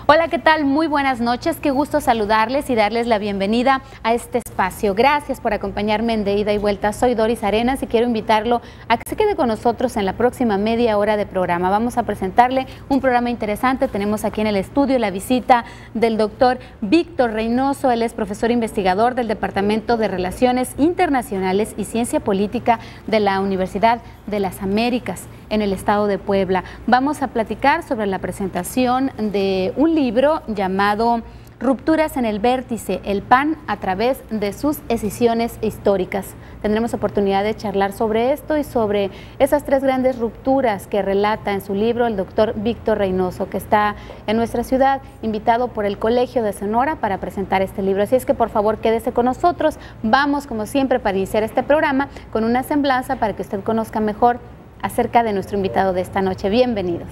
Hola, ¿qué tal? Muy buenas noches. Qué gusto saludarles y darles la bienvenida a este espacio. Gracias por acompañarme en De Ida y Vuelta. Soy Doris Arenas y quiero invitarlo a que se quede con nosotros en la próxima media hora de programa. Vamos a presentarle un programa interesante. Tenemos aquí en el estudio la visita del doctor Víctor Reynoso. Él es profesor investigador del Departamento de Relaciones Internacionales y Ciencia Política de la Universidad de las Américas en el estado de Puebla. Vamos a platicar sobre la presentación de un libro llamado Rupturas en el Vértice, el PAN a través de sus escisiones históricas. Tendremos oportunidad de charlar sobre esto y sobre esas tres grandes rupturas que relata en su libro el doctor Víctor Reynoso, que está en nuestra ciudad, invitado por el Colegio de Sonora para presentar este libro. Así es que por favor quédese con nosotros. Vamos como siempre para iniciar este programa con una semblanza para que usted conozca mejor acerca de nuestro invitado de esta noche. Bienvenidos.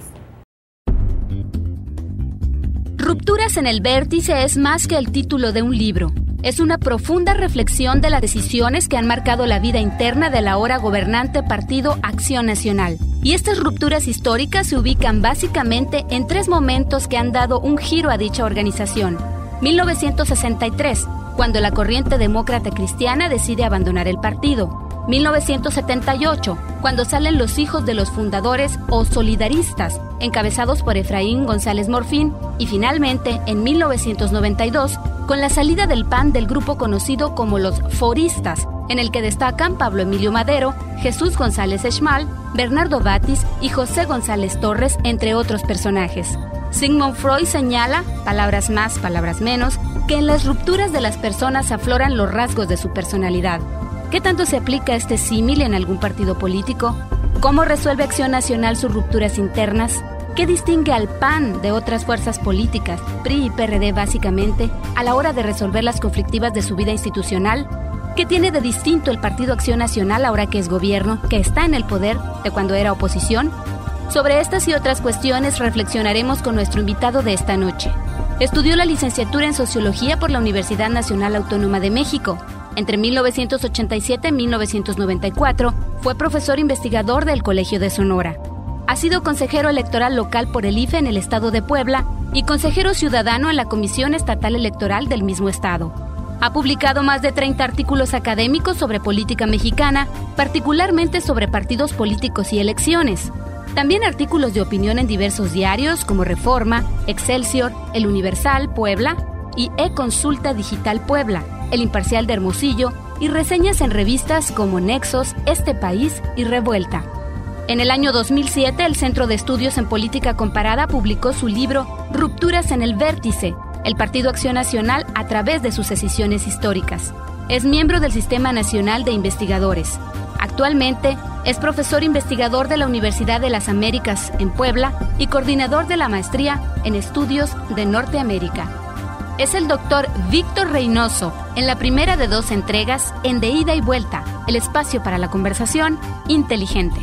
Rupturas en el Vértice es más que el título de un libro. Es una profunda reflexión de las decisiones que han marcado la vida interna del ahora gobernante Partido Acción Nacional. Y estas rupturas históricas se ubican básicamente en tres momentos que han dado un giro a dicha organización. 1963, cuando la corriente demócrata cristiana decide abandonar el partido. 1978, cuando salen los hijos de los fundadores o solidaristas, encabezados por Efraín González Morfín, y finalmente, en 1992, con la salida del PAN del grupo conocido como los foristas, en el que destacan Pablo Emilio Madero, Jesús González Schmal, Bernardo Batis y José González Torres, entre otros personajes. Sigmund Freud señala, palabras más, palabras menos, que en las rupturas de las personas afloran los rasgos de su personalidad. ¿Qué tanto se aplica este símil en algún partido político? ¿Cómo resuelve Acción Nacional sus rupturas internas? ¿Qué distingue al PAN de otras fuerzas políticas, PRI y PRD básicamente, a la hora de resolver las conflictivas de su vida institucional? ¿Qué tiene de distinto el Partido Acción Nacional ahora que es gobierno, que está en el poder, de cuando era oposición? Sobre estas y otras cuestiones reflexionaremos con nuestro invitado de esta noche. Estudió la licenciatura en Sociología por la Universidad Nacional Autónoma de México. Entre 1987 y 1994 fue profesor investigador del Colegio de Sonora. Ha sido consejero electoral local por el IFE en el estado de Puebla y consejero ciudadano en la Comisión Estatal Electoral del mismo estado. Ha publicado más de 30 artículos académicos sobre política mexicana, particularmente sobre partidos políticos y elecciones. También artículos de opinión en diversos diarios como Reforma, Excelsior, El Universal, Puebla y E-Consulta Digital Puebla, El Imparcial de Hermosillo y reseñas en revistas como Nexos, Este País y Revuelta. En el año 2007, el Centro de Estudios en Política Comparada publicó su libro Rupturas en el Vértice, el Partido Acción Nacional a través de sus escisiones históricas. Es miembro del Sistema Nacional de Investigadores. Actualmente es profesor investigador de la Universidad de las Américas en Puebla y coordinador de la maestría en Estudios de Norteamérica. Es el doctor Víctor Reynoso, en la primera de 2 entregas en De Ida y Vuelta, el espacio para la conversación inteligente.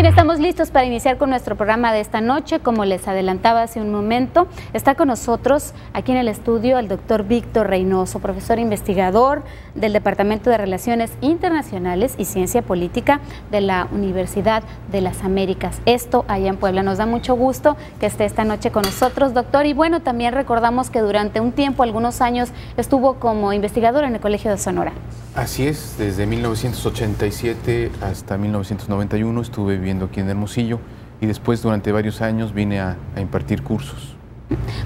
Estamos listos para iniciar con nuestro programa de esta noche. Como les adelantaba hace un momento, está con nosotros aquí en el estudio el doctor Víctor Reynoso, profesor investigador del Departamento de Relaciones Internacionales y Ciencia Política de la Universidad de las Américas. Esto allá en Puebla. Nos da mucho gusto que esté esta noche con nosotros, doctor. Y bueno, también recordamos que durante un tiempo, algunos años, estuvo como investigador en el Colegio de Sonora. Así es, desde 1987 hasta 1991 estuve viviendo aquí en Hermosillo y después durante varios años vine a impartir cursos.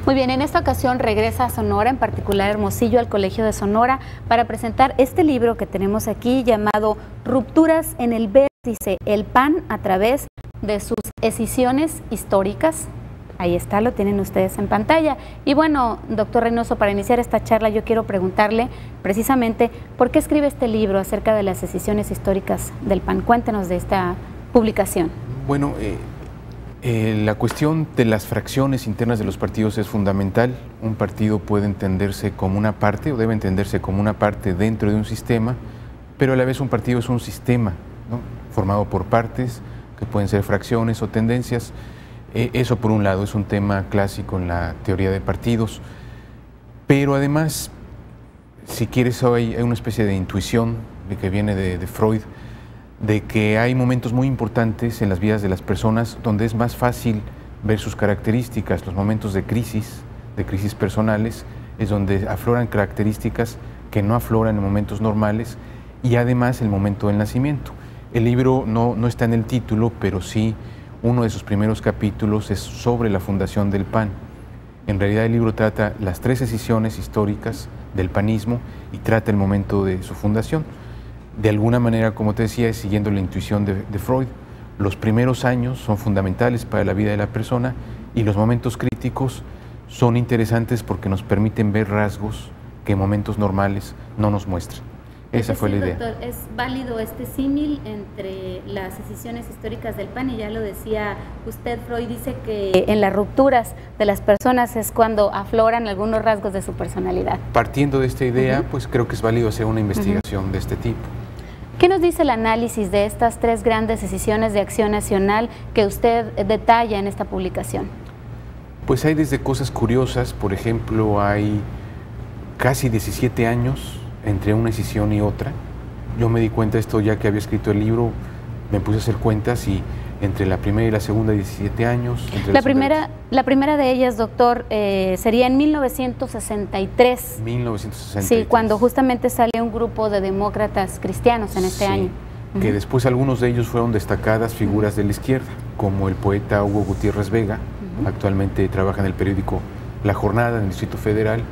Muy bien, en esta ocasión regresa a Sonora, en particular Hermosillo, al Colegio de Sonora, para presentar este libro que tenemos aquí llamado Rupturas en el Vértice, el PAN a través de sus escisiones históricas. Ahí está, lo tienen ustedes en pantalla. Y bueno, doctor Reynoso, para iniciar esta charla yo quiero preguntarle precisamente ¿por qué escribe este libro acerca de las escisiones históricas del PAN? Cuéntenos de esta publicación. Bueno, la cuestión de las fracciones internas de los partidos es fundamental. Un partido puede entenderse como una parte o debe entenderse como una parte dentro de un sistema, pero a la vez un partido es un sistema, ¿no?, formado por partes que pueden ser fracciones o tendencias. Eso por un lado es un tema clásico en la teoría de partidos, pero además, si quieres, hay una especie de intuición de que viene de Freud, de que hay momentos muy importantes en las vidas de las personas donde es más fácil ver sus características. Los momentos de crisis personales, es donde afloran características que no afloran en momentos normales, y además el momento del nacimiento. El libro no está en el título, pero sí uno de sus primeros capítulos es sobre la fundación del PAN. En realidad el libro trata las 3 escisiones históricas del panismo y trata el momento de su fundación. De alguna manera, como te decía, es siguiendo la intuición de Freud. Los primeros años son fundamentales para la vida de la persona y los momentos críticos son interesantes porque nos permiten ver rasgos que en momentos normales no nos muestran. Esa fue la idea. Doctor, ¿es válido este símil entre las escisiones históricas del PAN? Y ya lo decía usted, Freud dice que en las rupturas de las personas es cuando afloran algunos rasgos de su personalidad. Partiendo de esta idea, pues creo que es válido hacer una investigación de este tipo. ¿Qué nos dice el análisis de estas 3 grandes decisiones de Acción Nacional que usted detalla en esta publicación? Pues hay desde cosas curiosas, por ejemplo, hay casi 17 años entre una decisión y otra. Yo me di cuenta de esto ya que había escrito el libro, me puse a hacer cuentas y entre la primera y la segunda 17 años. La primera de ellas, doctor, sería en 1963. 1963. Sí, cuando justamente sale un grupo de demócratas cristianos en este año. Que después algunos de ellos fueron destacadas figuras de la izquierda, como el poeta Hugo Gutiérrez Vega, actualmente trabaja en el periódico La Jornada en el Distrito Federal,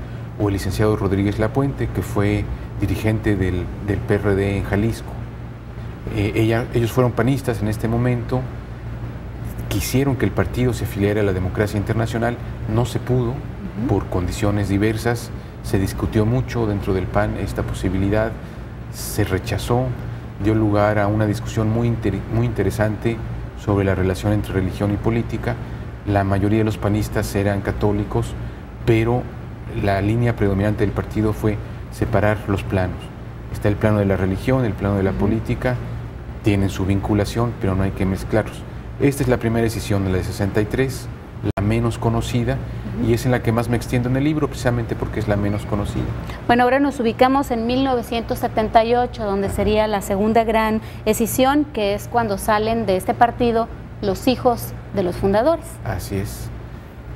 o el licenciado Rodríguez Lapuente, que fue dirigente del PRD en Jalisco. Ellos fueron panistas en este momento, quisieron que el partido se afiliara a la Democracia Internacional, no se pudo por condiciones diversas, se discutió mucho dentro del PAN esta posibilidad, se rechazó, dio lugar a una discusión muy interesante sobre la relación entre religión y política. La mayoría de los panistas eran católicos, pero la línea predominante del partido fue separar los planos. Está el plano de la religión, el plano de la política, tienen su vinculación, pero no hay que mezclarlos. Esta es la primera decisión, la de 63, la menos conocida, y es en la que más me extiendo en el libro, precisamente porque es la menos conocida. Bueno, ahora nos ubicamos en 1978, donde sería la segunda gran escisión, que es cuando salen de este partido los hijos de los fundadores. Así es.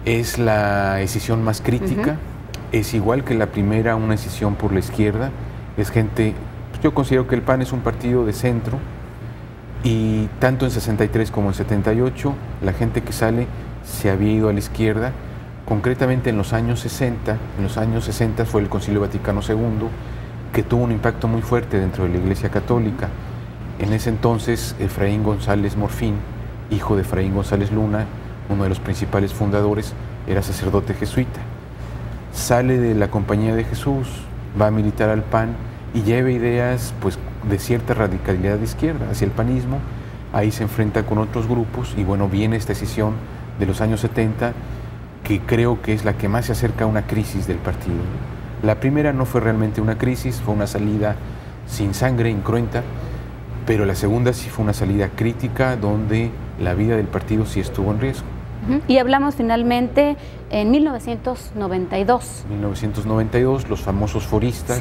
Es la escisión más crítica. Es igual que la primera, una escisión por la izquierda. Es gente, pues yo considero que el PAN es un partido de centro, y tanto en 63 como en 78 la gente que sale se había ido a la izquierda. Concretamente en los años 60, fue el Concilio Vaticano II, que tuvo un impacto muy fuerte dentro de la Iglesia Católica. En ese entonces, Efraín González Morfín, hijo de Efraín González Luna, uno de los principales fundadores, era sacerdote jesuita. Sale de la Compañía de Jesús, va a militar al PAN y lleva ideas pues, de cierta radicalidad de izquierda hacia el panismo. Ahí se enfrenta con otros grupos y bueno, viene esta decisión de los años 70 que creo que es la que más se acerca a una crisis del partido. La primera no fue realmente una crisis, fue una salida sin sangre, incruenta, pero la segunda sí fue una salida crítica donde la vida del partido sí estuvo en riesgo. Y hablamos finalmente en 1992. 1992, los famosos foristas,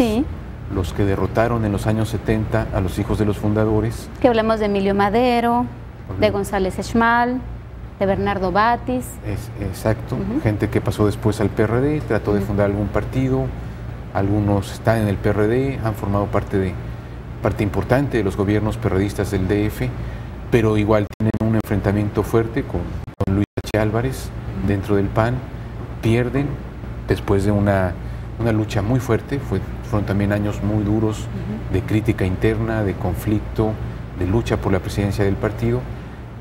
los que derrotaron en los años 70 a los hijos de los fundadores. Que hablamos de Emilio Madero, de González Esmal, de Bernardo Batis. Exacto, gente que pasó después al PRD, trató de fundar algún partido, algunos están en el PRD, han formado parte importante de los gobiernos perredistas del DF, pero igual tienen un enfrentamiento fuerte con Luis H. Álvarez dentro del PAN, pierden después de una lucha muy fuerte, fueron también años muy duros de crítica interna, de conflicto, de lucha por la presidencia del partido,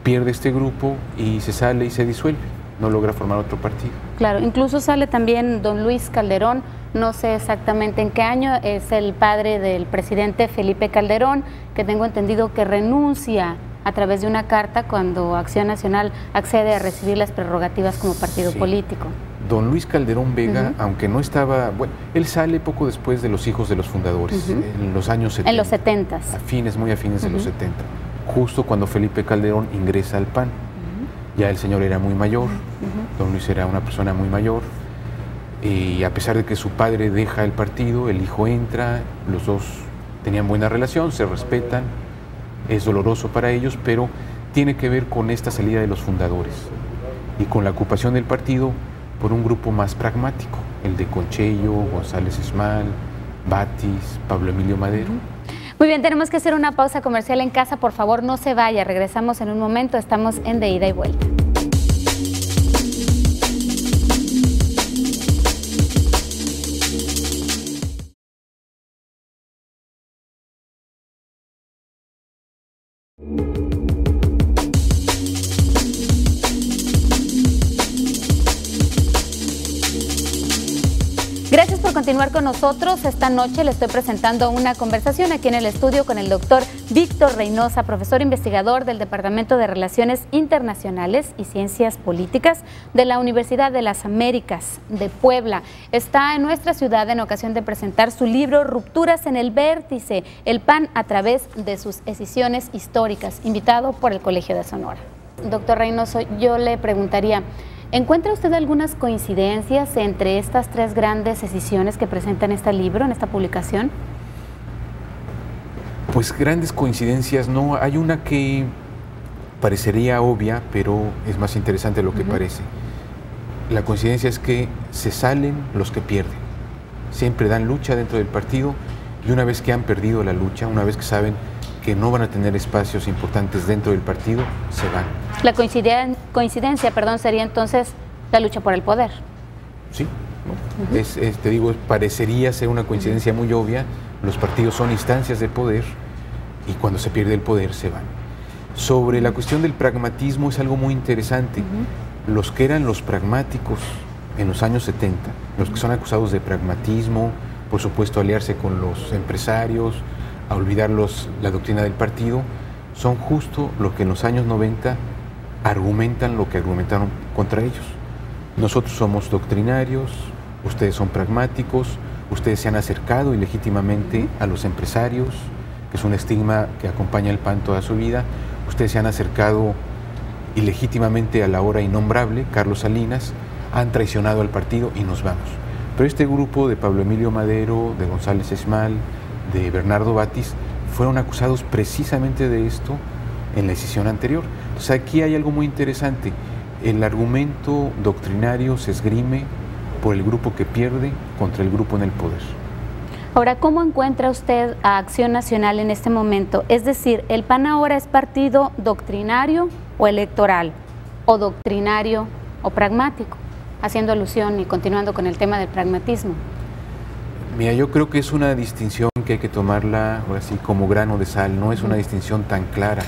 pierde este grupo y se sale y se disuelve, no logra formar otro partido. Claro, incluso sale también don Luis Calderón, no sé exactamente en qué año, es el padre del presidente Felipe Calderón, que tengo entendido que renuncia a través de una carta cuando Acción Nacional accede a recibir las prerrogativas como partido político. Don Luis Calderón Vega, aunque no estaba, bueno, él sale poco después de los hijos de los fundadores, en los años 70. En los 70s. Muy afines de los 70, justo cuando Felipe Calderón ingresa al PAN. Ya el señor era muy mayor, don Luis era una persona muy mayor, y a pesar de que su padre deja el partido, el hijo entra, los dos tenían buena relación, se respetan, es doloroso para ellos, pero tiene que ver con esta salida de los fundadores y con la ocupación del partido por un grupo más pragmático, el de Conchello, González Esmal, Batis, Pablo Emilio Madero. Muy bien, tenemos que hacer una pausa comercial en casa, por favor no se vaya, regresamos en un momento, estamos en De Ida y Vuelta. Gracias por continuar con nosotros. Esta noche le estoy presentando una conversación aquí en el estudio con el doctor Víctor Reynosa, profesor investigador del Departamento de Relaciones Internacionales y Ciencias Políticas de la Universidad de las Américas de Puebla. Está en nuestra ciudad en ocasión de presentar su libro Rupturas en el Vértice, el PAN a través de sus escisiones históricas, invitado por el Colegio de Sonora. Doctor Reynoso, yo le preguntaría, ¿encuentra usted algunas coincidencias entre estas tres grandes escisiones que presenta en este libro, en esta publicación? Pues grandes coincidencias no, hay una que parecería obvia, pero es más interesante de lo que parece. La coincidencia es que se salen los que pierden. Siempre dan lucha dentro del partido y una vez que han perdido la lucha, una vez que saben que no van a tener espacios importantes dentro del partido, se van. La coincidencia, sería entonces la lucha por el poder. Sí, te digo, parecería ser una coincidencia muy obvia. Los partidos son instancias de poder y cuando se pierde el poder se van. Sobre la cuestión del pragmatismo es algo muy interesante. Los que eran los pragmáticos en los años 70, los que son acusados de pragmatismo, por supuesto aliarse con los empresarios, a olvidar la doctrina del partido, son justo los que en los años 90 argumentan lo que argumentaron contra ellos. Nosotros somos doctrinarios, ustedes son pragmáticos, ustedes se han acercado ilegítimamente a los empresarios, que es un estigma que acompaña el PAN toda su vida, ustedes se han acercado ilegítimamente a la hora innombrable, Carlos Salinas, han traicionado al partido y nos vamos. Pero este grupo de Pablo Emilio Madero, de González Esmal, de Bernardo Batis, fueron acusados precisamente de esto en la escisión anterior. Entonces aquí hay algo muy interesante. El argumento doctrinario se esgrime por el grupo que pierde contra el grupo en el poder. Ahora, ¿cómo encuentra usted a Acción Nacional en este momento? Es decir, ¿el PAN ahora es partido doctrinario o electoral? ¿O doctrinario o pragmático? Haciendo alusión y continuando con el tema del pragmatismo. Mira, yo creo que es una distinción que hay que tomarla ahora sí como grano de sal, no es una distinción tan clara.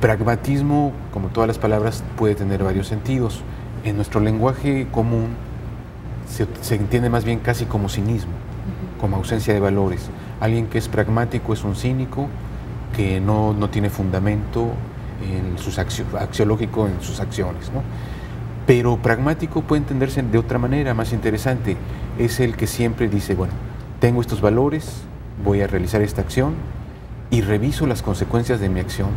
Pragmatismo, como todas las palabras, puede tener varios sentidos. En nuestro lenguaje común se entiende más bien casi como cinismo, como ausencia de valores. Alguien que es pragmático es un cínico que no tiene fundamento axiológico en sus acciones, ¿no? Pero pragmático puede entenderse de otra manera, más interesante. Es el que siempre dice, bueno, tengo estos valores, voy a realizar esta acción y reviso las consecuencias de mi acción,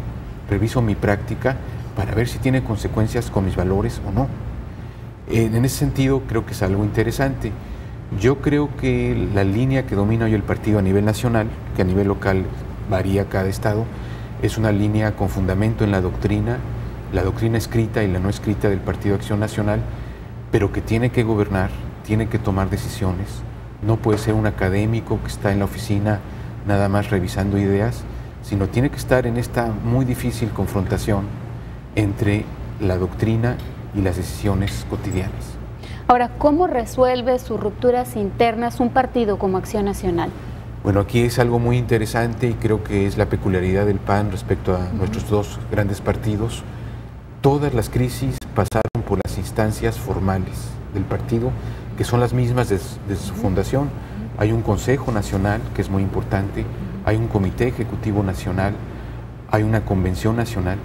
reviso mi práctica para ver si tiene consecuencias con mis valores o no. En ese sentido creo que es algo interesante. Yo creo que la línea que domina hoy el partido a nivel nacional, que a nivel local varía cada estado, es una línea con fundamento en la doctrina escrita y la no escrita del Partido Acción Nacional, pero que tiene que gobernar, tiene que tomar decisiones. No puede ser un académico que está en la oficina nada más revisando ideas, sino tiene que estar en esta muy difícil confrontación entre la doctrina y las decisiones cotidianas. Ahora, ¿cómo resuelve sus rupturas internas un partido como Acción Nacional? Bueno, aquí es algo muy interesante y creo que es la peculiaridad del PAN respecto a nuestros dos grandes partidos. Todas las crisis pasaron por las instancias formales del partido, que son las mismas desde su fundación. Hay un Consejo Nacional, que es muy importante, hay un Comité Ejecutivo Nacional, hay una Convención Nacional,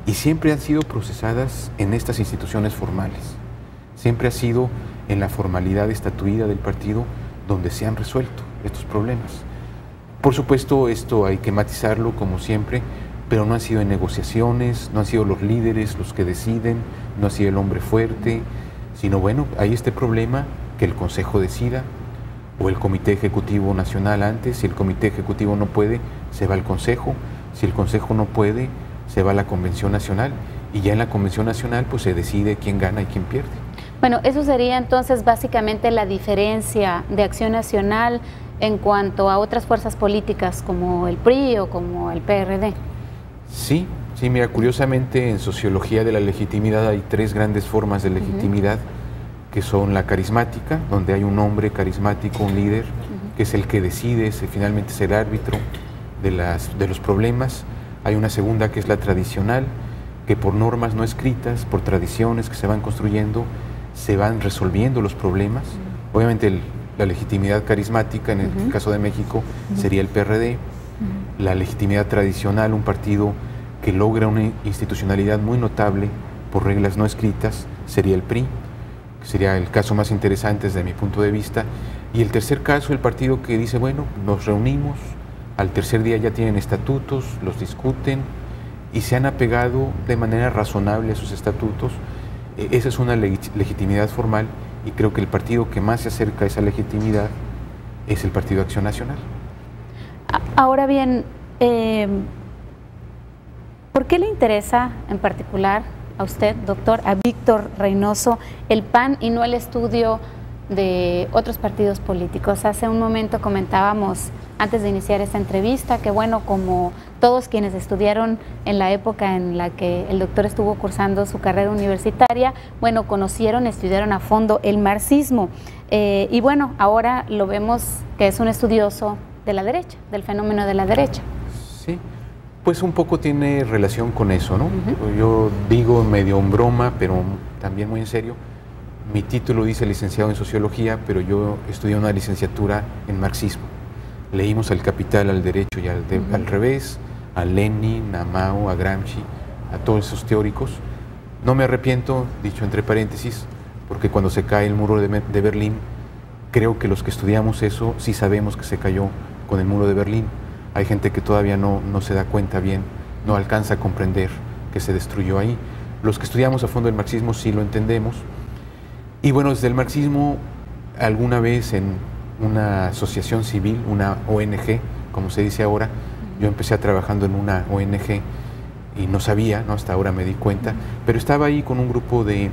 y siempre han sido procesadas en estas instituciones formales. Siempre ha sido en la formalidad estatuida del partido donde se han resuelto estos problemas. Por supuesto, esto hay que matizarlo, como siempre, pero no han sido en negociaciones, no han sido los líderes los que deciden, no ha sido el hombre fuerte, sino bueno, hay este problema que el Consejo decida, o el Comité Ejecutivo Nacional antes. Si el Comité Ejecutivo no puede, se va al Consejo. Si el Consejo no puede, se va a la Convención Nacional. Y ya en la Convención Nacional pues se decide quién gana y quién pierde. Bueno, eso sería entonces básicamente la diferencia de Acción Nacional en cuanto a otras fuerzas políticas como el PRI o como el PRD. Sí, mira, curiosamente en sociología de la legitimidad hay tres grandes formas de legitimidad, que son la carismática, donde hay un hombre carismático, un líder, que es el que decide, finalmente es el árbitro de los problemas. Hay una segunda que es la tradicional, que por normas no escritas, por tradiciones que se van construyendo, se van resolviendo los problemas. Obviamente la legitimidad carismática, en el caso de México, sería el PRD. La legitimidad tradicional, un partido que logra una institucionalidad muy notable por reglas no escritas, sería el PRI, que sería el caso más interesante desde mi punto de vista. Y el tercer caso, el partido que dice, bueno, nos reunimos, al tercer día ya tienen estatutos, los discuten y se han apegado de manera razonable a sus estatutos. Esa es una legitimidad formal, y creo que el partido que más se acerca a esa legitimidad es el Partido Acción Nacional. Ahora bien, ¿por qué le interesa en particular a usted, doctor, a Víctor Reynoso, el PAN y no el estudio de otros partidos políticos? Hace un momento comentábamos, antes de iniciar esta entrevista, que bueno, como todos quienes estudiaron en la época en la que el doctor estuvo cursando su carrera universitaria, bueno, conocieron, estudiaron a fondo el marxismo. Y bueno, ahora lo vemos que es un estudioso de la derecha, del fenómeno de la derecha. Sí, pues un poco tiene relación con eso, ¿no? Yo digo medio en broma, pero también muy en serio. Mi título dice licenciado en Sociología, pero yo estudié una licenciatura en Marxismo. Leímos al Capital, al derecho y al revés, a Lenin, a Mao, a Gramsci, a todos esos teóricos. No me arrepiento, dicho entre paréntesis, porque cuando se cae el muro de Berlín, creo que los que estudiamos eso sí sabemos que se cayó con el muro de Berlín. Hay gente que todavía no se da cuenta bien, no alcanza a comprender que se destruyó ahí. Los que estudiamos a fondo el marxismo sí lo entendemos. Y bueno, desde el marxismo, alguna vez en una asociación civil, una ONG, como se dice ahora, yo empecé trabajando en una ONG y no sabía, ¿no? Hasta ahora me di cuenta, pero estaba ahí con un grupo de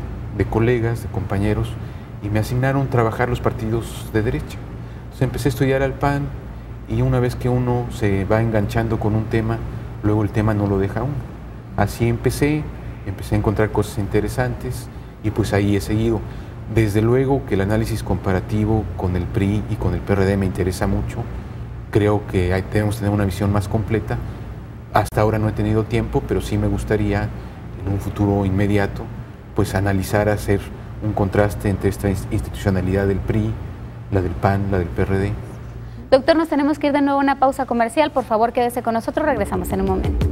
colegas, de compañeros, y me asignaron trabajar los partidos de derecha. Entonces empecé a estudiar al PAN, y una vez que uno se va enganchando con un tema, luego el tema no lo deja a uno. Así empecé a encontrar cosas interesantes, y pues ahí he seguido. Desde luego que el análisis comparativo con el PRI y con el PRD me interesa mucho. Creo que tenemos que tener una visión más completa. Hasta ahora no he tenido tiempo, pero sí me gustaría en un futuro inmediato pues analizar, hacer un contraste entre esta institucionalidad del PRI, la del PAN, la del PRD. Doctor, nos tenemos que ir de nuevo a una pausa comercial. Por favor, quédese con nosotros. Regresamos en un momento.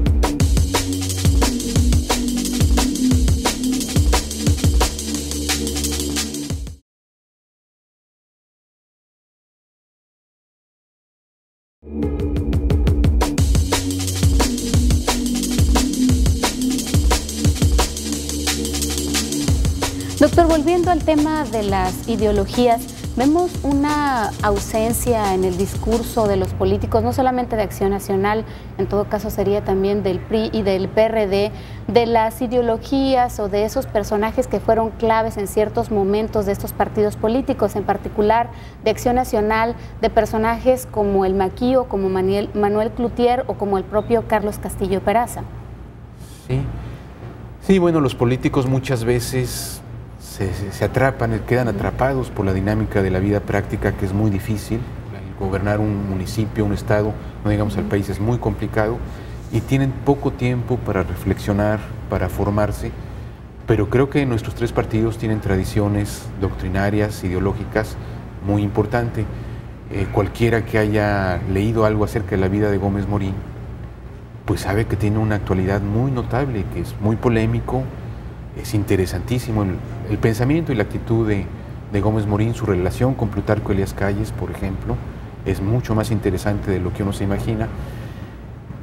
Doctor, volviendo al tema de las ideologías, vemos una ausencia en el discurso de los políticos, no solamente de Acción Nacional, en todo caso sería también del PRI y del PRD, de las ideologías o de esos personajes que fueron claves en ciertos momentos de estos partidos políticos, en particular de Acción Nacional, de personajes como el Maquío, como Manuel Cloutier o como el propio Carlos Castillo Peraza. Sí, bueno, los políticos muchas veces se atrapan, quedan atrapados por la dinámica de la vida práctica, que es muy difícil. Gobernar un municipio, un estado, no digamos al país, es muy complicado, y tienen poco tiempo para reflexionar, para formarse, pero creo que nuestros tres partidos tienen tradiciones doctrinarias, ideológicas muy importantes. Cualquiera que haya leído algo acerca de la vida de Gómez Morín, pues sabe que tiene una actualidad muy notable, que es muy polémico. Es interesantísimo el pensamiento y la actitud de Gómez Morín, su relación con Plutarco Elías Calles, por ejemplo, es mucho más interesante de lo que uno se imagina.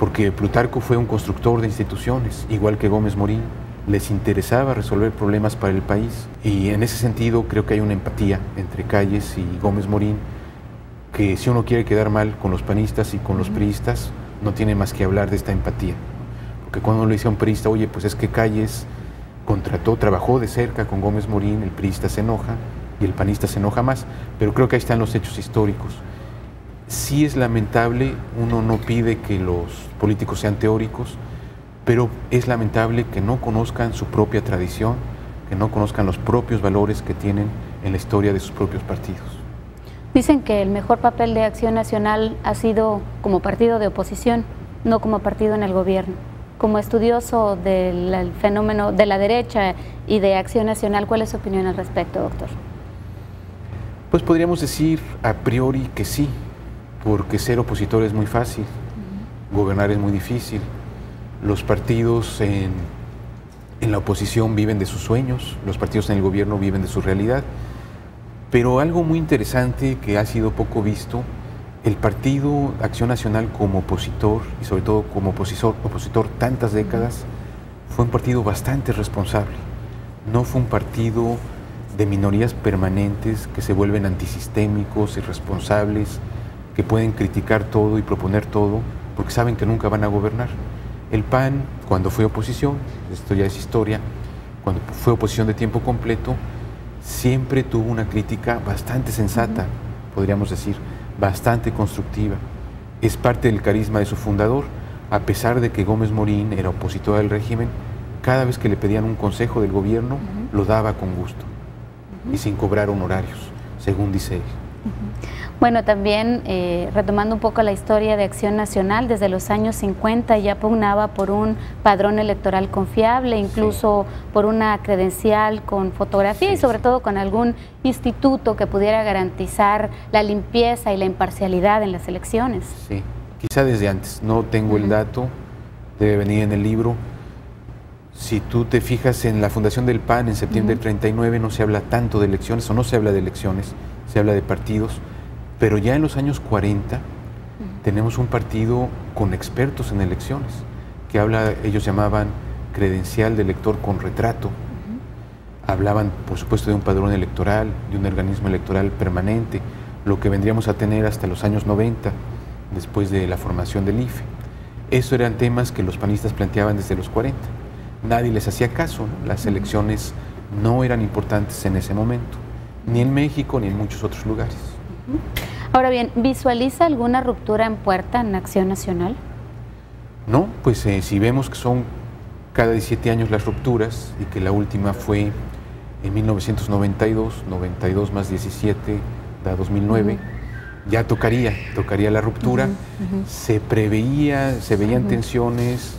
porque Plutarco fue un constructor de instituciones, igual que Gómez Morín. Les interesaba resolver problemas para el país, y en ese sentido creo que hay una empatía entre Calles y Gómez Morín, que si uno quiere quedar mal con los panistas y con los priistas, no tiene más que hablar de esta empatía. Porque cuando uno le dice a un priista, oye, pues es que Calles trabajó de cerca con Gómez Morín, el priista se enoja y el panista se enoja más, pero creo que ahí están los hechos históricos. Sí es lamentable, uno no pide que los políticos sean teóricos, pero es lamentable que no conozcan su propia tradición, que no conozcan los propios valores que tienen en la historia de sus propios partidos. Dicen que el mejor papel de Acción Nacional ha sido como partido de oposición, no como partido en el gobierno. Como estudioso del fenómeno de la derecha y de Acción Nacional, ¿cuál es su opinión al respecto, doctor? Pues podríamos decir a priori que sí, porque ser opositor es muy fácil, gobernar es muy difícil. Los partidos en la oposición viven de sus sueños, los partidos en el gobierno viven de su realidad. Pero algo muy interesante que ha sido poco visto, el Partido Acción Nacional como opositor, y sobre todo como opositor tantas décadas, fue un partido bastante responsable. No fue un partido de minorías permanentes que se vuelven antisistémicos, irresponsables, que pueden criticar todo y proponer todo, porque saben que nunca van a gobernar. El PAN, cuando fue oposición, esto ya es historia, cuando fue oposición de tiempo completo, siempre tuvo una crítica bastante sensata, podríamos decir, bastante constructiva. Es parte del carisma de su fundador, a pesar de que Gómez Morín era opositor al régimen, cada vez que le pedían un consejo del gobierno, lo daba con gusto y sin cobrar honorarios, según dice él. Bueno, también retomando un poco la historia de Acción Nacional, desde los años 50 ya pugnaba por un padrón electoral confiable, incluso por una credencial con fotografía y sobre todo con algún instituto que pudiera garantizar la limpieza y la imparcialidad en las elecciones. Sí, quizá desde antes, no tengo el dato, debe venir en el libro. Si tú te fijas en la fundación del PAN en septiembre del 39 no se habla tanto de elecciones, o no se habla de elecciones, se habla de partidos. Pero ya en los años 40 tenemos un partido con expertos en elecciones, que ellos llamaban credencial de elector con retrato. Hablaban, por supuesto, de un padrón electoral, de un organismo electoral permanente, lo que vendríamos a tener hasta los años 90, después de la formación del IFE. Eso eran temas que los panistas planteaban desde los 40. Nadie les hacía caso, ¿no? Las elecciones no eran importantes en ese momento, ni en México ni en muchos otros lugares. Ahora bien, ¿visualiza alguna ruptura en puerta en Acción Nacional? No, pues si vemos que son cada 17 años las rupturas y que la última fue en 1992, 92 más 17 da 2009, ya tocaría la ruptura. Se veían tensiones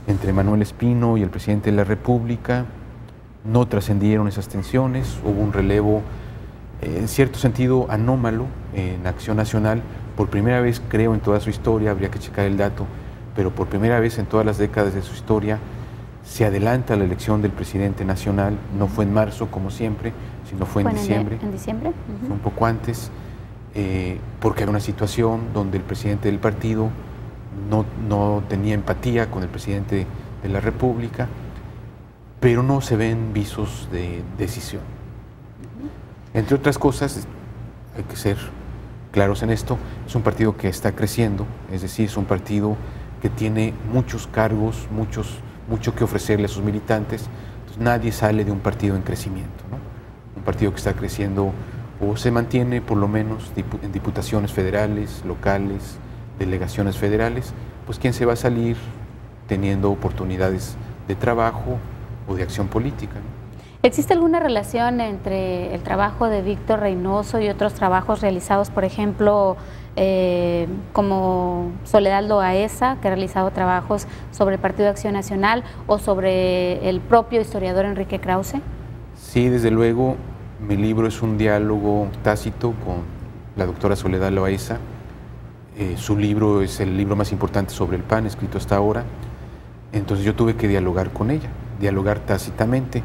entre Manuel Espino y el presidente de la República, no trascendieron esas tensiones, hubo un relevo en cierto sentido anómalo en Acción Nacional. Por primera vez, creo, en toda su historia, habría que checar el dato, pero por primera vez en todas las décadas de su historia se adelanta la elección del presidente nacional. No fue en marzo como siempre, sino fue en diciembre. ¿En diciembre? Fue un poco antes, porque era una situación donde el presidente del partido no tenía empatía con el presidente de la República, pero no se ven visos de decisión. Entre otras cosas, hay que ser claros en esto, es un partido que está creciendo, es decir, es un partido que tiene muchos cargos, mucho que ofrecerle a sus militantes. Entonces, nadie sale de un partido en crecimiento, ¿no? Un partido que está creciendo o se mantiene por lo menos en diputaciones federales, locales, delegaciones federales, pues ¿quién se va a salir teniendo oportunidades de trabajo o de acción política, ¿no? ¿Existe alguna relación entre el trabajo de Víctor Reynoso y otros trabajos realizados, por ejemplo, como Soledad Loaesa, que ha realizado trabajos sobre el Partido de Acción Nacional, o sobre el propio historiador Enrique Krause? Sí, desde luego, mi libro es un diálogo tácito con la doctora Soledad Loaesa. Su libro es el libro más importante sobre el PAN, escrito hasta ahora. Entonces yo tuve que dialogar con ella, dialogar tácitamente.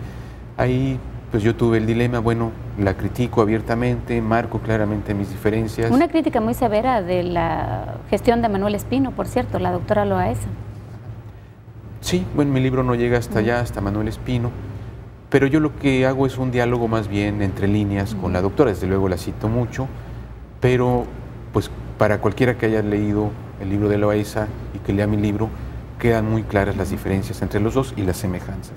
Hay pues yo tuve el dilema, bueno, la critico abiertamente, marco claramente mis diferencias. Una crítica muy severa de la gestión de Manuel Espino, por cierto, la doctora Loaesa. Sí, bueno, mi libro no llega hasta allá, hasta Manuel Espino, pero yo lo que hago es un diálogo más bien entre líneas con la doctora, desde luego la cito mucho, pero pues para cualquiera que haya leído el libro de Loaesa y que lea mi libro, quedan muy claras las diferencias entre los dos y las semejanzas.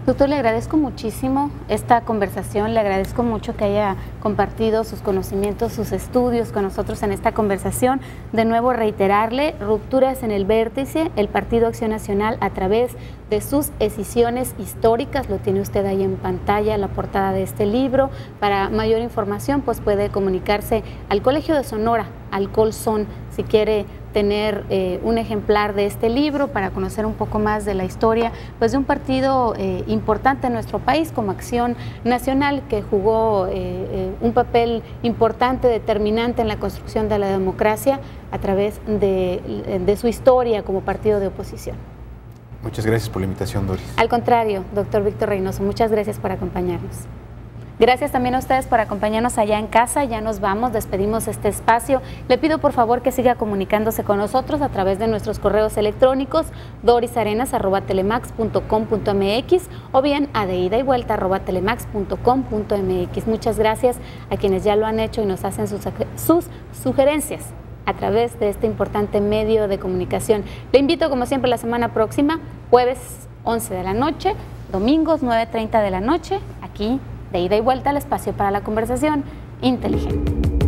Doctor, le agradezco muchísimo esta conversación, le agradezco mucho que haya compartido sus conocimientos, sus estudios con nosotros en esta conversación. De nuevo reiterarle, Rupturas en el Vértice, el Partido Acción Nacional a través de sus escisiones históricas, lo tiene usted ahí en pantalla, la portada de este libro. Para mayor información, pues puede comunicarse al Colegio de Sonora, al Colson, si quiere tener un ejemplar de este libro para conocer un poco más de la historia pues de un partido importante en nuestro país como Acción Nacional, que jugó un papel importante, determinante en la construcción de la democracia a través de su historia como partido de oposición. Muchas gracias por la invitación, Doris. Al contrario, doctor Víctor Reynoso, muchas gracias por acompañarnos. Gracias también a ustedes por acompañarnos allá en casa. Ya nos vamos, despedimos este espacio. Le pido por favor que siga comunicándose con nosotros a través de nuestros correos electrónicos dorisarenas@telemax.com.mx o bien a deidayvuelta@telemax.com.mx. Muchas gracias a quienes ya lo han hecho y nos hacen sus sugerencias a través de este importante medio de comunicación. Le invito como siempre la semana próxima, jueves 11 de la noche, domingos 9:30 de la noche, aquí de Ida y Vuelta, al espacio para la conversación inteligente.